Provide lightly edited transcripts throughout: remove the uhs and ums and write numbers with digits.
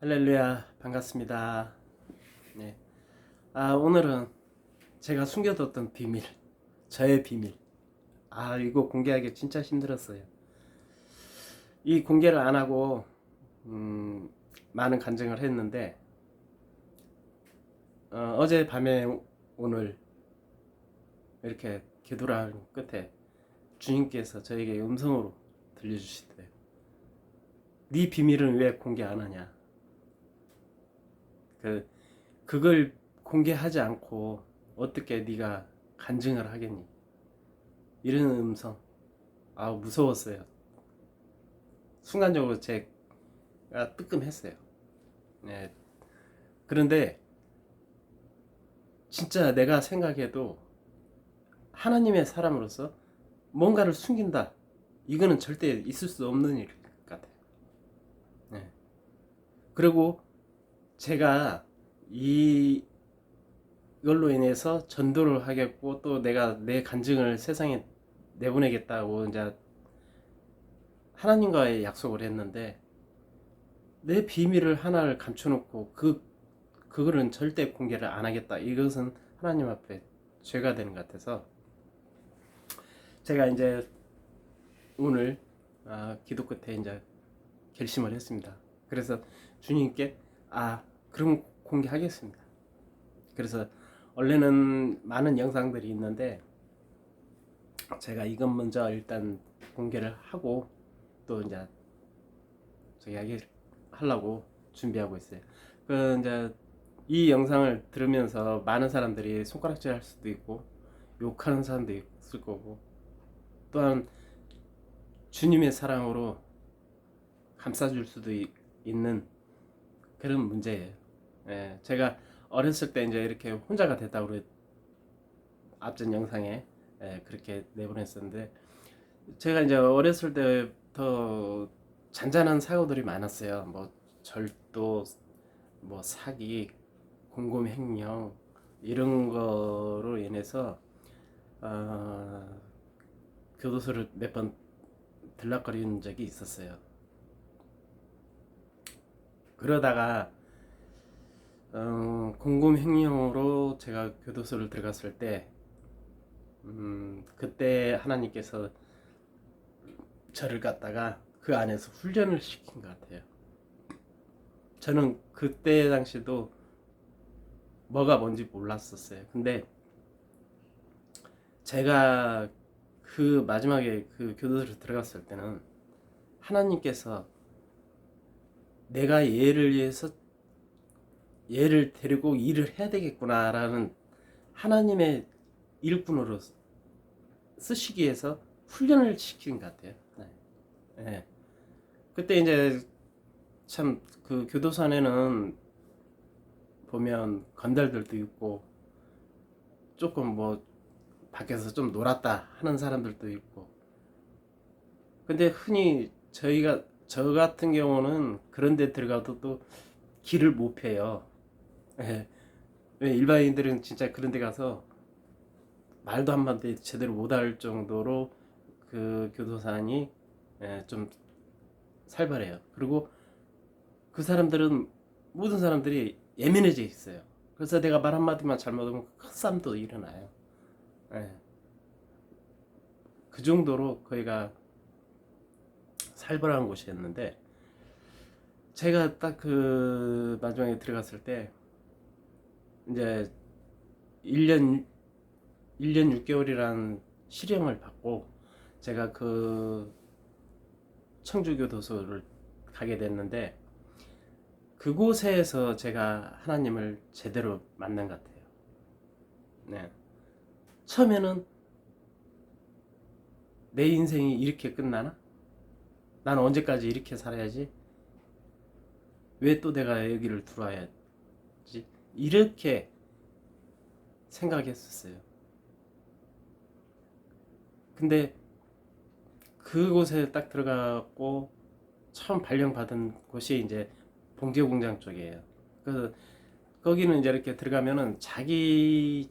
할렐루야, 반갑습니다. 네. 오늘은 제가 숨겨뒀던 비밀, 저의 비밀. 이거 공개하기 진짜 힘들었어요. 이 공개를 안 하고, 많은 간증을 했는데, 어제 밤에 오늘 이렇게 기도를 하는 끝에 주님께서 저에게 음성으로 들려주시더래요. 네 비밀은 왜 공개 안 하냐? 그걸 공개하지 않고 어떻게 네가 간증을 하겠니? 이런 음성. 무서웠어요. 순간적으로 제가 뜨끔했어요. 네. 그런데 진짜 내가 생각해도 하나님의 사람으로서 뭔가를 숨긴다. 이거는 절대 있을 수 없는 일 같아요. 네. 그리고 제가 이걸로 인해서 전도를 하겠고 또 내가 내 간증을 세상에 내보내겠다고 이제 하나님과의 약속을 했는데 내 비밀을 하나를 감춰놓고 그거는 절대 공개를 안 하겠다. 이것은 하나님 앞에 죄가 되는 것 같아서 제가 이제 오늘 기도 끝에 이제 결심을 했습니다. 그래서 주님께 그럼 공개하겠습니다. 그래서 원래는 많은 영상들이 있는데 제가 이것 먼저 일단 공개를 하고 또 이제 이야기 하려고 준비하고 있어요. 이제 이 영상을 들으면서 많은 사람들이 손가락질 할 수도 있고 욕하는 사람도 있을 거고 또한 주님의 사랑으로 감싸줄 수도 있는 그런 문제예요. 제가 어렸을 때 이제 이렇게 혼자가 됐다고 앞전 영상에 그렇게 내보냈었는데 제가 이제 어렸을 때부터 잔잔한 사고들이 많았어요. 뭐 절도, 뭐 사기, 공금횡령 이런 거로 인해서 교도소를 몇 번 들락거리는 적이 있었어요. 그러다가 공금횡령으로 제가 교도소를 들어갔을 때 그때 하나님께서 저를 갖다가 그 안에서 훈련을 시킨 것 같아요. 저는 그때 당시도 뭐가 뭔지 몰랐었어요. 근데 제가 그 마지막에 그 교도소를 들어갔을 때는 하나님께서 내가 얘를 데리고 일을 해야 되겠구나라는 하나님의 일꾼으로 쓰시기 위해서 훈련을 시킨 것 같아요. 네. 네. 그때 이제 참 그 교도소 안에는 보면 건달들도 있고 조금 뭐 밖에서 좀 놀았다 하는 사람들도 있고 근데 흔히 저 같은 경우는 그런 데 들어가도 또 길을 못 펴요. 예. 왜 일반인들은 진짜 그런 데 가서 말도 한마디 제대로 못할 정도로 그 교도관이 좀 살벌해요. 그리고 그 사람들은 모든 사람들이 예민해져 있어요. 그래서 내가 말 한마디만 잘못하면 큰 싸움도 일어나요. 예. 그 정도로 거기가 살벌한 곳이었는데 제가 딱 그 마지막에 들어갔을 때 이제 1년 1년 6개월이란 실형을 받고 제가 그 청주교도소를 가게 됐는데 그곳에서 제가 하나님을 제대로 만난 것 같아요. 네. 처음에는 내 인생이 이렇게 끝나나? 난 언제까지 이렇게 살아야지? 왜 또 내가 여기를 들어와야지? 이렇게 생각했었어요. 근데 그곳에 딱 들어가고 처음 발령받은 곳이 이제 봉제공장 쪽이에요. 그래서 거기는 이제 이렇게 들어가면은 자기가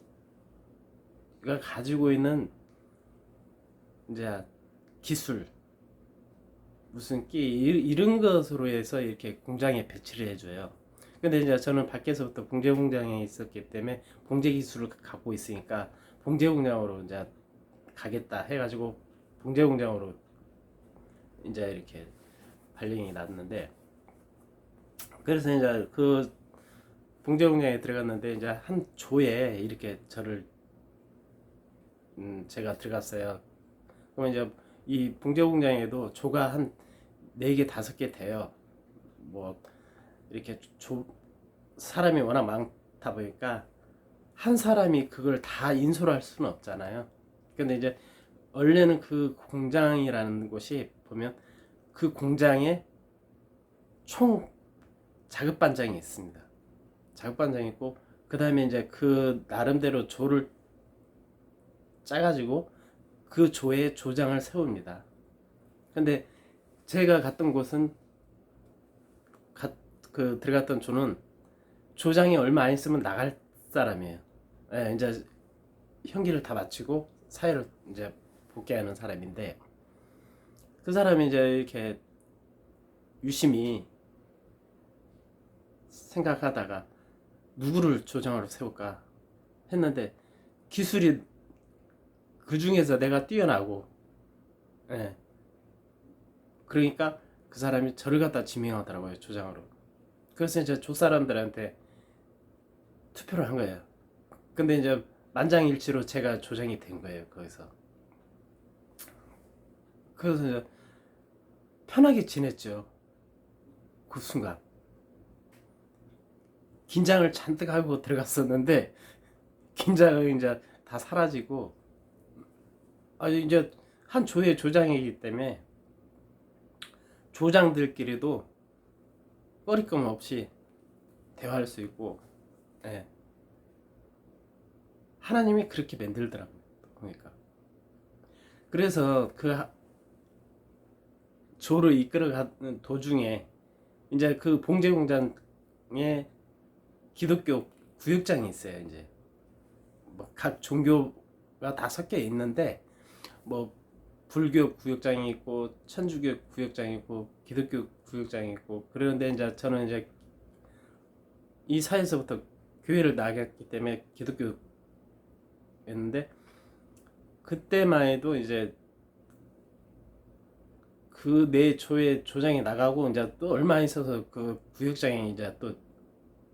가지고 있는 이제 기술, 무슨 끼 이런 것으로 해서 이렇게 공장에 배치를 해줘요. 근데 이제 저는 밖에서부터 봉제 공장에 있었기 때문에 봉제 기술을 갖고 있으니까 봉제 공장으로 이제 가겠다 해가지고 봉제 공장으로 이제 이렇게 발령이 났는데, 그래서 이제 그 봉제 공장에 들어갔는데 이제 한 조에 이렇게 저를 제가 들어갔어요. 그러면 이제 이 봉제 공장에도 조가 한 4개 5개 돼요. 뭐 이렇게 사람이 워낙 많다 보니까 한 사람이 그걸 다 인솔 할 수는 없잖아요. 근데 이제 원래는 그 공장이라는 곳이 보면 그 공장에 총 작업반장이 있습니다. 작업반장이 있고, 그 다음에 이제 그 나름대로 조를 짜가지고 그 조에 조장을 세웁니다. 근데 제가 갔던 곳은 그 들어갔던 조는 조장이 얼마 안 있으면 나갈 사람이에요. 예, 이제 형기를 다 마치고 사회를 이제 복귀하는 사람인데, 그 사람이 이제 이렇게 유심히 생각하다가 누구를 조장으로 세울까 했는데, 기술이 그 중에서 내가 뛰어나고, 예, 그러니까 그 사람이 저를 갖다 지명하더라고요, 조장으로. 그래서 이제 조 사람들한테 투표를 한 거예요. 근데 이제 만장일치로 제가 조장이 된 거예요, 거기서. 그래서 이제 편하게 지냈죠, 그 순간. 긴장을 잔뜩 하고 들어갔었는데 긴장이 이제 다 사라지고, 이제 한 조의 조장이기 때문에 조장들끼리도 꺼리낌 없이 대화할 수 있고, 예. 하나님이 그렇게 만들더라고요, 그러니까. 그래서 그 조를 이끌어가는 도중에 이제 그 봉제 공장에 기독교 구역장이 있어요. 이제 뭐 각 종교가 다 섞여 있는데, 뭐 불교 구역장이 있고 천주교 구역장이 있고 기독교 구역장이 있고, 그런데 이제 저는 이제 이 사회에서부터 교회를 나갔기 때문에 기독교였는데, 그때만 해도 이제 그 내 조의 조장이 나가고 이제 또 얼마 있어서 그 구역장이 이제 또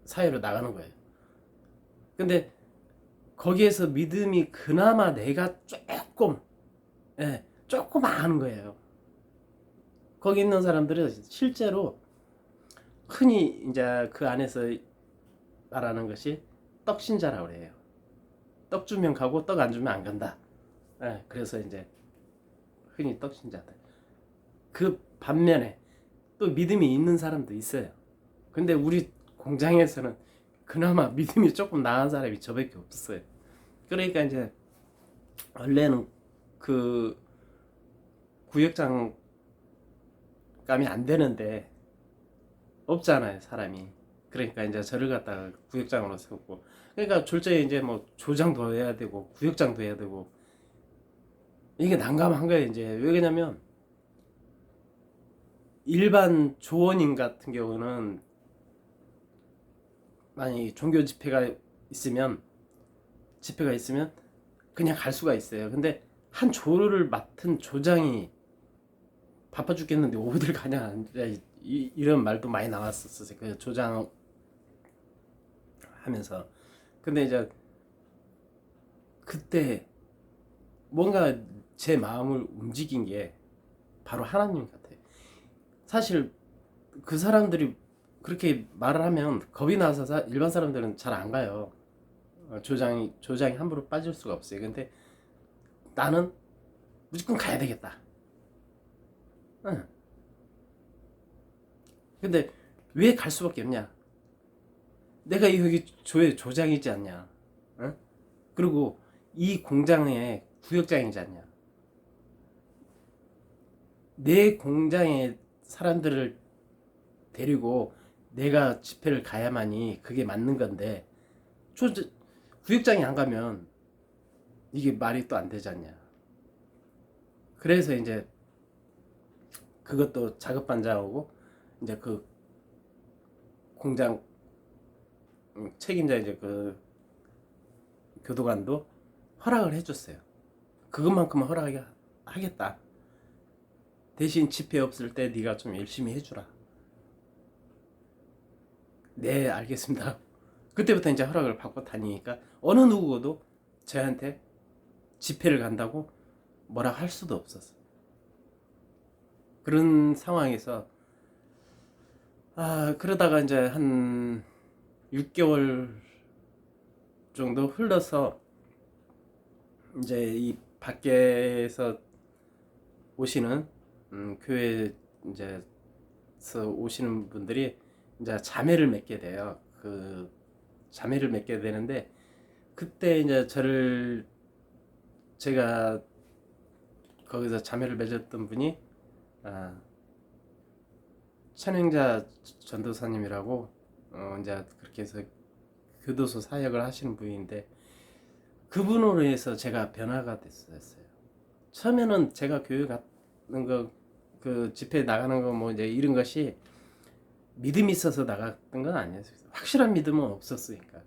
사회로 나가는 거예요. 근데 거기에서 믿음이 그나마 내가 조금, 예, 조금 아는 거예요. 거기 있는 사람들은 실제로 흔히 이제 그 안에서 말하는 것이 떡신자라고 그래요. 떡 주면 가고 떡 안 주면 안 간다. 예, 그래서 이제 흔히 떡신자들. 그 반면에 또 믿음이 있는 사람도 있어요. 근데 우리 공장에서는 그나마 믿음이 조금 나은 사람이 저밖에 없어요. 그러니까 이제 원래는 그 구역장 감이 안 되는데 없잖아요, 사람이. 그러니까 이제 저를 갖다가 구역장으로 세웠고, 그러니까 졸저히 이제 뭐 조장도 해야 되고 구역장도 해야 되고, 이게 난감한 거예요. 이제 왜 그러냐면 일반 조원인 같은 경우는 만약에 종교 집회가 있으면 그냥 갈 수가 있어요. 근데 한 조를 맡은 조장이 바빠 죽겠는데 어딜 가냐, 이런 말도 많이 나왔었어요, 그 조장 하면서. 근데 이제 그때 뭔가 제 마음을 움직인 게 바로 하나님 같아요. 사실 그 사람들이 그렇게 말을 하면 겁이 나서 일반 사람들은 잘 안 가요. 조장이 함부로 빠질 수가 없어요. 근데 나는 무조건 가야 되겠다. 응. 근데 왜 갈 수밖에 없냐? 내가 여기 조의 조장이지 않냐? 응? 그리고 이 공장의 구역장이지 않냐? 내 공장에 사람들을 데리고 내가 집회를 가야만이 그게 맞는 건데, 구역장이 안 가면 이게 말이 또 안 되지 않냐? 그래서 이제 그것도 작업반장하고 이제 그 공장 책임자 이제 그 교도관도 허락을 해줬어요. 그것만큼은 허락하겠다. 대신 집회 없을 때 네가 좀 열심히 해주라. 네, 알겠습니다. 그때부터 이제 허락을 받고 다니니까 어느 누구도 저한테 집회를 간다고 뭐라 할 수도 없었어요. 그런 상황에서 그러다가 이제 한 6개월 정도 흘러서 이제 이 밖에서 오시는 교회 이제서 오시는 분들이 이제 자매를 맺게 돼요. 그 자매를 맺게 되는데 그때 이제 제가 거기서 자매를 맺었던 분이 천행자 전도사님이라고 이제 그렇게 해서 교도소 사역을 하시는 분인데 그분으로 해서 제가 변화가 됐었어요. 처음에는 제가 교회 가는 거, 그 집회 나가는 거 뭐 이제 이런 것이 믿음이 있어서 나갔던 건 아니었어요. 확실한 믿음은 없었으니까.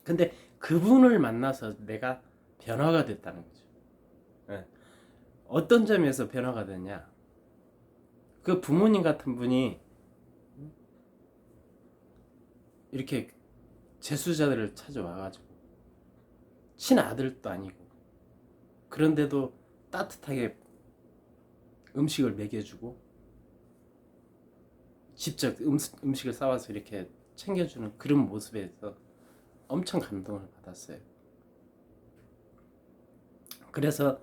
근데 그분을 만나서 내가 변화가 됐다는 거죠. 예. 어떤 점에서 변화가 됐냐? 그 부모님 같은 분이 이렇게 재수자들을 찾아와가지고 친아들도 아니고 그런데도 따뜻하게 음식을 먹여주고 직접 음식을 싸와서 이렇게 챙겨주는 그런 모습에서 엄청 감동을 받았어요. 그래서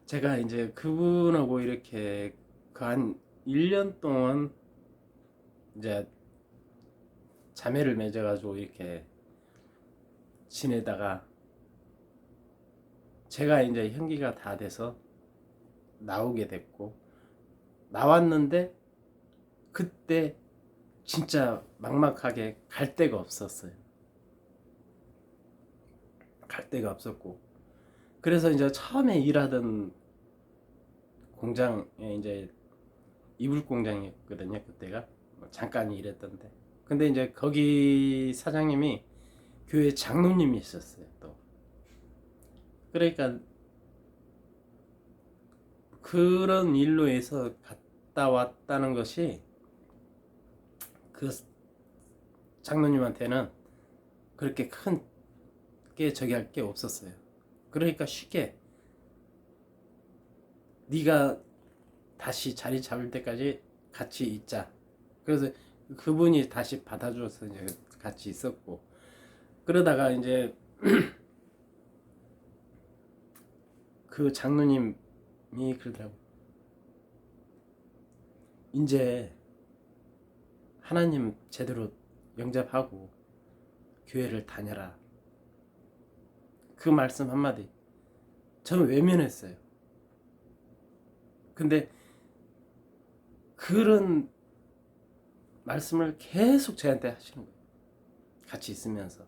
제가 이제 그분하고 이렇게 그 한 1년 동안 이제 자매를 맺어가지고 이렇게 지내다가 제가 이제 형기가 다 돼서 나오게 됐고 나왔는데 그때 진짜 막막하게 갈 데가 없었어요. 갈 데가 없었고 그래서 이제 처음에 일하던 공장에 이제 이불 공장이었거든요. 그때가 잠깐 일했던데 근데 이제 거기 사장님이 교회 장로님이 있었어요. 또 그러니까 그런 일로 해서 갔다 왔다는 것이 그 장로님한테는 그렇게 크게 저기 할 게 없었어요. 그러니까 쉽게 네가 다시 자리 잡을 때까지 같이 있자. 그래서 그분이 다시 받아줘서 이제 같이 있었고 그러다가 이제 그 장로님이 그러더라고. 이제 하나님 제대로 영접하고 교회를 다녀라. 그 말씀 한마디 저는 외면했어요. 근데 그런 말씀을 계속 저한테 하시는 거예요. 같이 있으면서.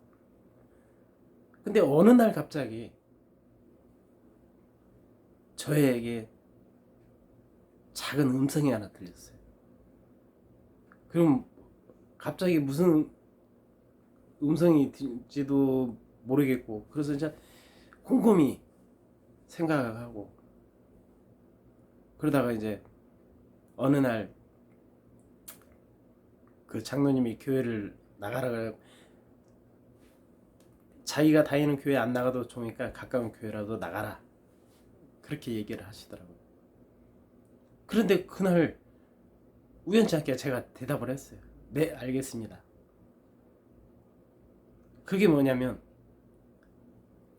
근데 어느 날 갑자기 저에게 작은 음성이 하나 들렸어요. 그럼 갑자기 무슨 음성이 들지도 모르겠고 그래서 이제 곰곰이 생각하고 그러다가 이제 어느 날 그 장로님이 교회를 나가라 자기가 다니는 교회 안 나가도 좋으니까 가까운 교회라도 나가라 그렇게 얘기를 하시더라고요. 그런데 그날 우연치 않게 제가 대답을 했어요. 네, 알겠습니다. 그게 뭐냐면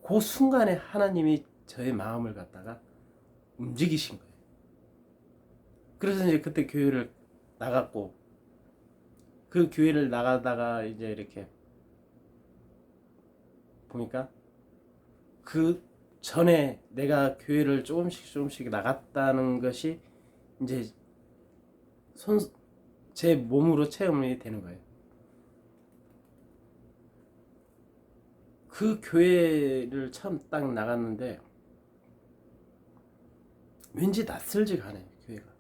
그 순간에 하나님이 저의 마음을 갖다가 움직이신 거예요. 그래서 이제 그때 교회를 나갔고 그 교회를 나가다가 이제 이렇게 보니까 그 전에 내가 교회를 조금씩 나갔다는 것이 이제 제 몸으로 체험이 되는 거예요. 그 교회를 처음 딱 나갔는데 왠지 낯설지가 않아요. 교회가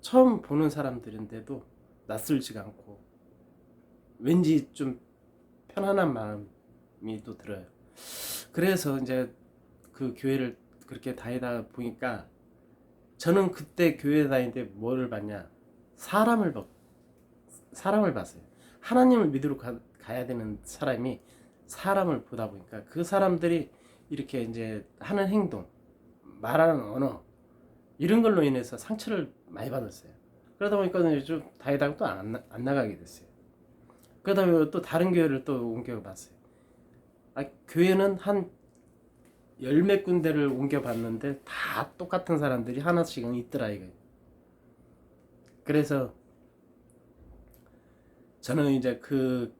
처음 보는 사람들인데도 낯설지가 않고 왠지 좀 편안한 마음이 또 들어요. 그래서 이제 그 교회를 그렇게 다니다 보니까 저는 그때 교회 다닐 때 뭐를 봤냐, 사람을 봤어요. 하나님을 믿으러 가야 되는 사람이 사람을 보다 보니까 그 사람들이 이렇게 이제 하는 행동, 말하는 언어, 이런 걸로 인해서 상처를 많이 받았어요. 그러다 보니까 좀 다니다가 또 안 나가게 됐어요. 그러다 보니까 또 다른 교회를 또 옮겨봤어요. 교회는 한 열 몇 군데를 옮겨봤는데 다 똑같은 사람들이 하나씩은 있더라 이거예요. 그래서 저는 이제 그게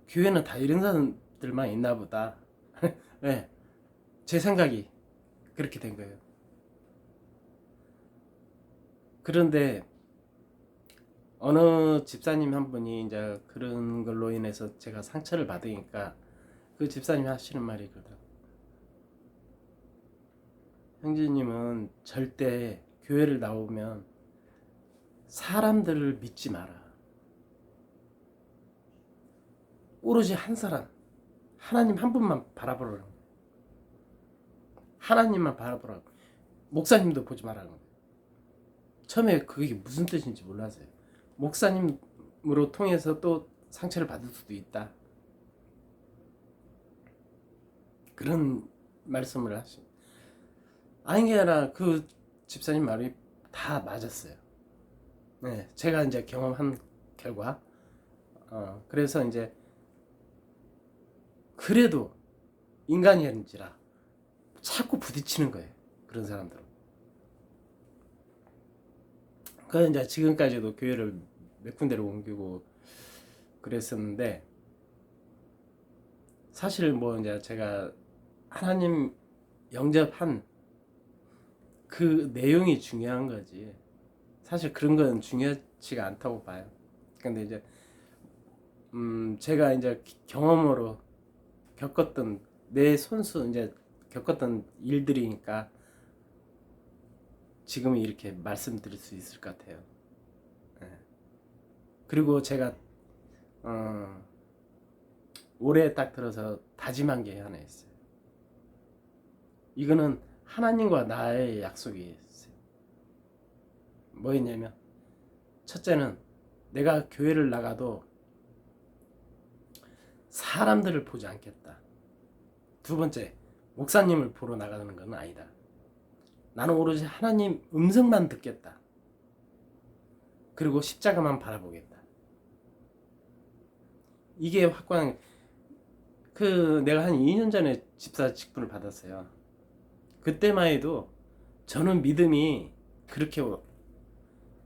교회는 다 이런 사람들만 있나 보다. 네, 제 생각이 그렇게 된 거예요. 그런데 어느 집사님 한 분이 이제 그런 걸로 인해서 제가 상처를 받으니까 그 집사님이 하시는 말이 그러더라고요. 형제님은 절대 교회를 나오면 사람들을 믿지 마라. 오로지 한 사람, 하나님 한 분만 바라보라고. 하나님만 바라보라고. 목사님도 보지 말라는 거예요. 처음에 그게 무슨 뜻인지 몰랐어요. 목사님으로 통해서 또 상처를 받을 수도 있다. 그런 말씀을 하시. 아닌 게 아니라 그 집사님 말이 다 맞았어요. 네, 제가 이제 경험한 결과, 그래서 이제 그래도 인간이인지라 자꾸 부딪히는 거예요. 그런 사람들은. 그 이제 지금까지도 교회를 몇 군데를 옮기고 그랬었는데, 사실 뭐 이제 제가 하나님 영접한 그 내용이 중요한 거지. 사실 그런 건 중요하지가 않다고 봐요. 근데 이제 제가 이제 경험으로 겪었던 내 손수 이제 겪었던 일들이니까 지금 이렇게 말씀드릴 수 있을 것 같아요. 예. 그리고 제가 올해 딱 들어서 다짐한 게 하나 있어요. 이거는 하나님과 나의 약속이 있어요. 뭐였냐면, 첫째는 내가 교회를 나가도 사람들을 보지 않겠다. 두 번째, 목사님을 보러 나가는 건 아니다. 나는 오로지 하나님 음성만 듣겠다. 그리고 십자가만 바라보겠다. 이게 확고한. 내가 한 2년 전에 집사 직분을 받았어요. 그때만 해도 저는 믿음이 그렇게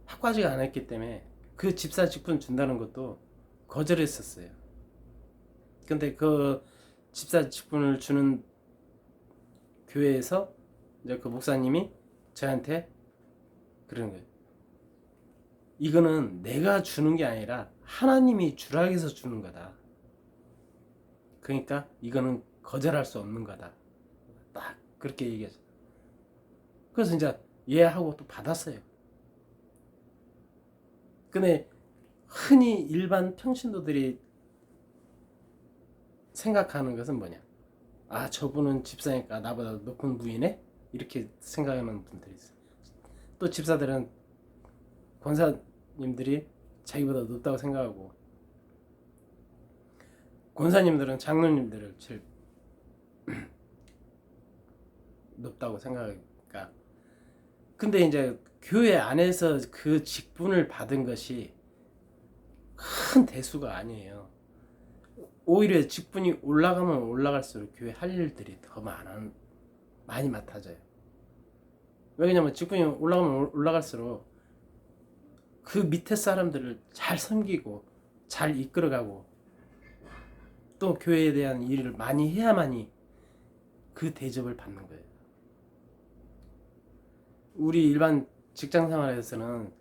확고하지가 않았기 때문에 그 집사 직분 준다는 것도 거절했었어요. 근데 그 집사 직분을 주는 교회에서 이제 그 목사님이 저한테 그러는 거예요. 이거는 내가 주는 게 아니라 하나님이 주라 해서 주는 거다. 그러니까 이거는 거절할 수 없는 거다. 딱 그렇게 얘기했어요. 그래서 이제 예하고 또 받았어요. 근데 흔히 일반 평신도들이 생각하는 것은 뭐냐? 저분은 집사니까 나보다 높은 부이네? 이렇게 생각하는 분들이 있어요. 또 집사들은 권사님들이 자기보다 높다고 생각하고, 권사님들은 장로님들을 제일 높다고 생각하니까. 근데 이제 교회 안에서 그 직분을 받은 것이 큰 대수가 아니에요. 오히려 직분이 올라가면 올라갈수록 교회 할 일들이 더 많이 맡아져요. 왜냐면 직분이 올라가면 올라갈수록 그 밑에 사람들을 잘 섬기고 잘 이끌어가고 또 교회에 대한 일을 많이 해야만이 그 대접을 받는 거예요. 우리 일반 직장 생활에서는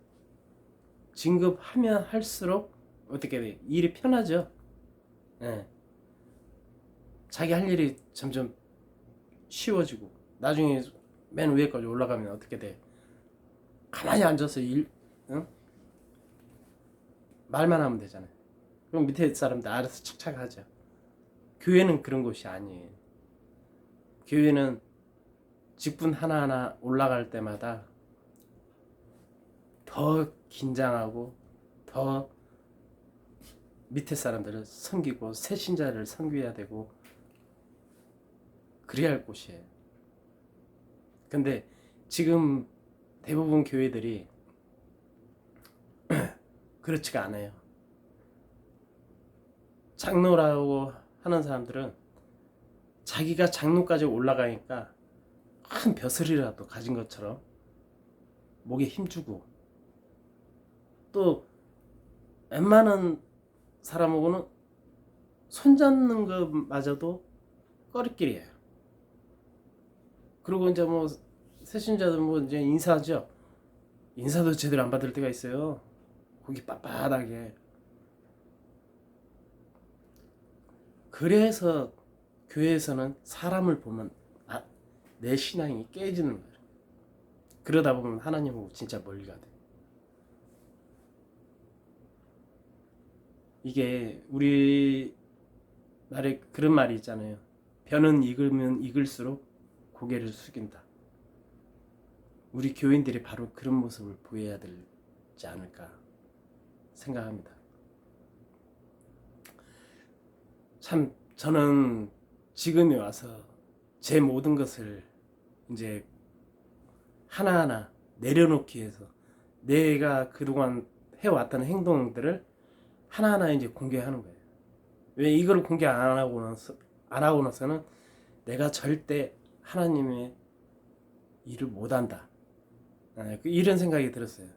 진급하면 할수록 어떻게 돼? 일이 편하죠. 예. 자기 할 일이 점점 쉬워지고 나중에 맨 위에까지 올라가면 어떻게 돼? 가만히 앉아서 응? 말만 하면 되잖아요. 그럼 밑에 사람들 알아서 착착 하죠. 교회는 그런 곳이 아니에요. 교회는 직분 하나하나 올라갈 때마다 더 긴장하고 더 밑에 사람들을 섬기고 새신자를 섬겨야 되고 그래야 할 곳이에요. 근데 지금 대부분 교회들이 그렇지가 않아요. 장로라고 하는 사람들은 자기가 장로까지 올라가니까 큰 벼슬이라도 가진 것처럼 목에 힘주고, 또 웬만한 사람하고는 손잡는 것마저도 꺼리끼리예요. 그리고 이제 뭐 새신자들 뭐 이제 인사하죠. 인사도 제대로 안 받을 때가 있어요. 고기 빳빳하게. 그래서 교회에서는 사람을 보면 내 신앙이 깨지는 거예요. 그러다 보면 하나님하고 진짜 멀리 가야 돼. 이게 우리 말에 그런 말이 있잖아요. 벼는 익으면 익을수록 고개를 숙인다. 우리 교인들이 바로 그런 모습을 보여야 되지 않을까 생각합니다. 참 저는 지금에 와서 제 모든 것을 이제 하나하나 내려놓기 위해서 내가 그동안 해왔던 행동들을 하나하나 이제 공개하는 거예요. 왜 이걸 공개 안 하고 나서는 내가 절대 하나님의 일을 못한다. 이런 생각이 들었어요.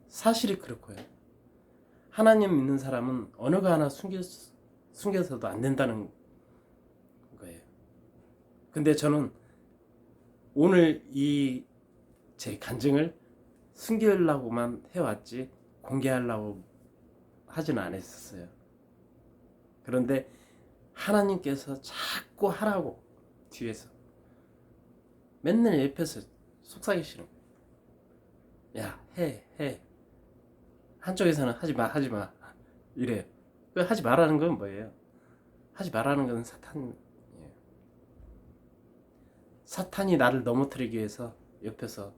사실이 그렇고요. 하나님 믿는 사람은 어느 거 하나 숨겨서도 안 된다는 거예요. 근데 저는 오늘 이 제 간증을 숨기려고만 해왔지 공개하려고 하지는 않았어요. 그런데 하나님께서 자꾸 하라고 뒤에서 맨날 옆에서 속삭이시는 거예요. 야, 해. 한쪽에서는 하지 마 이래요. 그 하지 말라는 건 뭐예요? 하지 말라는 건 사탄이에요. 사탄이 나를 넘어뜨리기 위해서 옆에서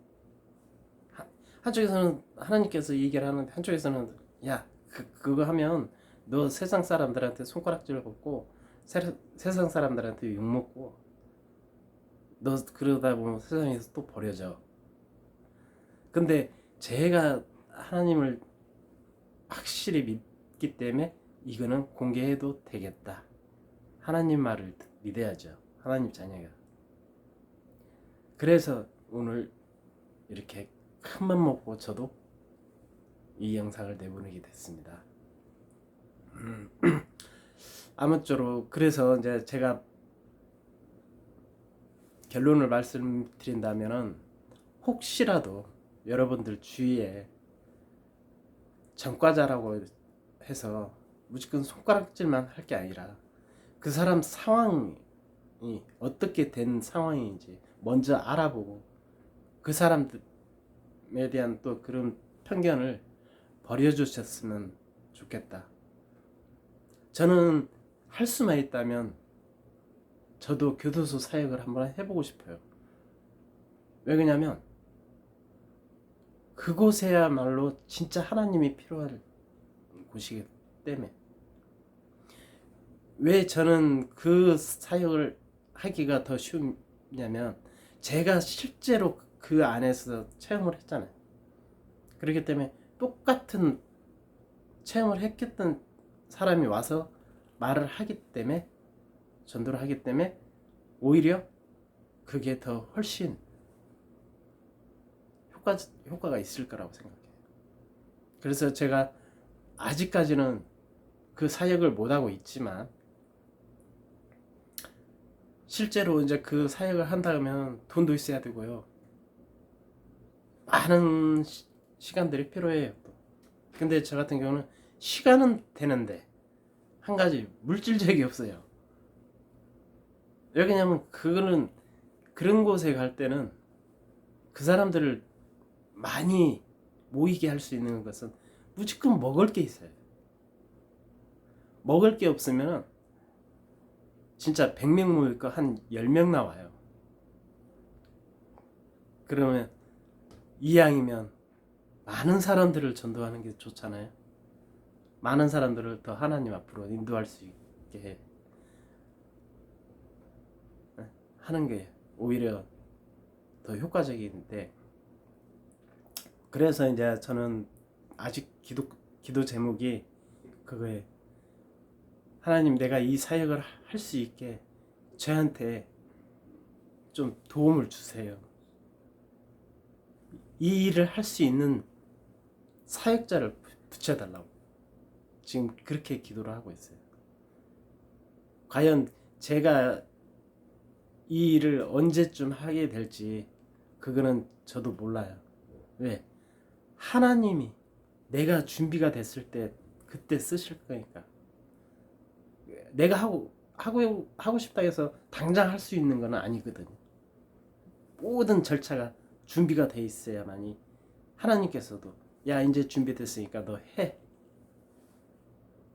한쪽에서는 하나님께서 얘기를 하는데 한쪽에서는 야, 그거 하면 너 세상 사람들한테 손가락질 받고 세상 사람들한테 욕먹고 너 그러다 보면 세상에서 또 버려져. 근데 제가 하나님을 확실히 믿기 때문에 이거는 공개해도 되겠다. 하나님 말을 믿어야죠. 하나님 자녀가. 그래서 오늘 이렇게 큰맘 먹고 저도 이 영상을 내보내게 됐습니다. 아무쪼록 그래서 이제 제가 결론을 말씀드린다면은 혹시라도 여러분들 주위에 전과자라고 해서 무조건 손가락질만 할 게 아니라 그 사람 상황이 어떻게 된 상황인지 먼저 알아보고 그 사람들에 대한 또 그런 편견을 버려주셨으면 좋겠다. 저는 할 수만 있다면 저도 교도소 사역을 한번 해보고 싶어요. 왜 그러냐면 그곳에야말로 진짜 하나님이 필요할 곳이기 때문에. 왜 저는 그 사역을 하기가 더 쉬우냐면 제가 실제로 그 안에서 체험을 했잖아요. 그렇기 때문에 똑같은 체험을 했던 사람이 와서 말을 하기 때문에, 전도를 하기 때문에 오히려 그게 더 훨씬 효과가 있을 거라고 생각해요. 그래서 제가 아직까지는 그 사역을 못하고 있지만 실제로 이제 그 사역을 한다면 돈도 있어야 되고요. 많은 시간들이 필요해요. 근데 저 같은 경우는 시간은 되는데 한 가지 물질적이 없어요. 왜 그러냐면 그거는 그런 곳에 갈 때는 그 사람들을 많이 모이게 할 수 있는 것은 무조건 먹을 게 있어요. 먹을 게 없으면 진짜 100명 모일 거 한 10명 나와요. 그러면 이왕이면 많은 사람들을 전도하는 게 좋잖아요. 많은 사람들을 더 하나님 앞으로 인도할 수 있게 하는 게 오히려 더 효과적인데, 그래서 이제 저는 아직 기도 제목이 그거에, 하나님 내가 이 사역을 할 수 있게 저한테 좀 도움을 주세요. 이 일을 할 수 있는 사역자를 붙여달라고 지금 그렇게 기도를 하고 있어요. 과연 제가 이 일을 언제쯤 하게 될지 그거는 저도 몰라요. 왜? 하나님이 내가 준비가 됐을 때 그때 쓰실 거니까. 내가 하고 싶다 해서 당장 할 수 있는 건 아니거든요. 모든 절차가 준비가 돼 있어야만이 하나님께서도 야 이제 준비됐으니까 너 해,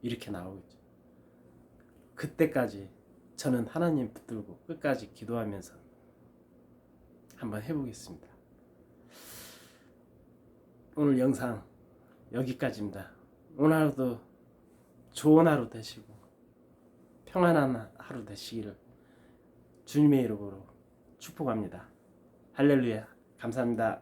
이렇게 나오겠죠. 그때까지 저는 하나님 붙들고 끝까지 기도하면서 한번 해보겠습니다. 오늘 영상 여기까지입니다. 오늘 하루도 좋은 하루 되시고 평안한 하루 되시기를 주님의 이름으로 축복합니다. 할렐루야. 감사합니다.